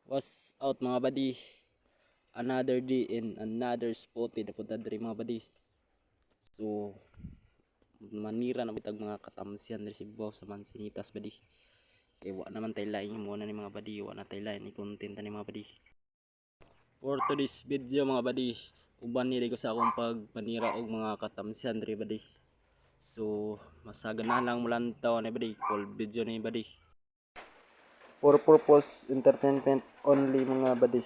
What's out mga buddy? Another day in another spot na punta diri mga buddy. So manira na bitag mga katamsiyan diri Cebu sa Mansinitas buddy. Kaya wa naman tay lain mo na ni mga buddy, wa na tay lain ni content ni mga buddy. For today's video mga buddy, uban ni ko sa akong pagpanira og mga katamsiyan diri buddy. So masagana lang mulantaw ni buddy, call video ni buddy. For purpose entertainment only mga buddy.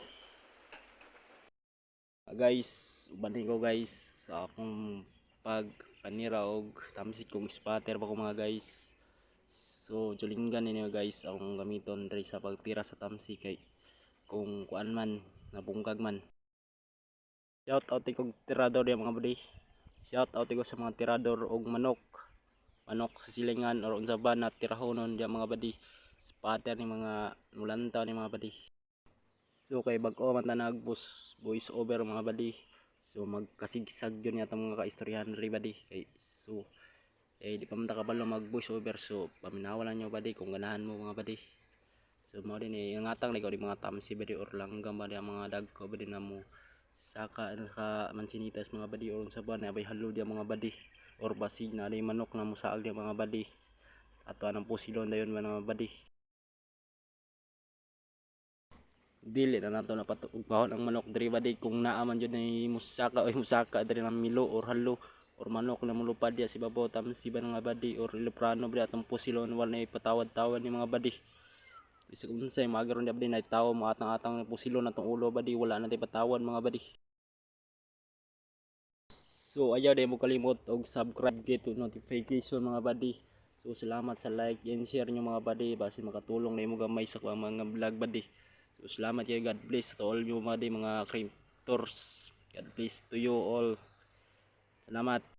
Guys, uban ko guys sa akong pagpanira og tamsik kong spatter pa ko mga guys. So julingan ninyo guys akong gamiton diri sa pagtira sa tamsik kay kung kuan man nabungkag man. Shout out kong tirador ya mga buddy. Shout out ko sa mga tirador og manok. Manok sa silingan or unsa ba na tirahonon ya mga buddy. Spatter ni mga mulantaw ni mga buddy. So kay bag-o man ta voice over mga buddy. So magkasigsag yun yata mga kaistoryahan ri buddy. Kay so di pa man ta kabalo mag voice over, so paminawalan nyo buddy kung ganahan mo mga buddy. So mo din yung ngatang ligaw di mga tamsi buddy or langgam buddy ang mga dagko buddy na mo saka ka Mansinitas mga buddy or sa ba na bay halo dia mga buddy or basig na di manok na musaag dia mga buddy. Ato anang pusilon dayon mga buddy. Dili na nato napatugpahon ang manok diri buddy kung naa man jud ni musaka o musaka diri na milo or halo or manok na mulupad dia si babaw tamsi ba nga buddy or iloprano bri atong pusilon wala na ipatawad-tawad ni mga buddy. Bisag unsay magaron dia buddy na tawo mo atang-atang pusilon atong ulo buddy, wala na tay patawad mga buddy. So ayaw din mo kalimot og subscribe to notification mga buddy. So salamat sa like and share nyo mga buddy basi makatulong na mo gamay sa mga vlog buddy. So salamat kayo, God bless to all you mga creators. God bless to you all. Salamat.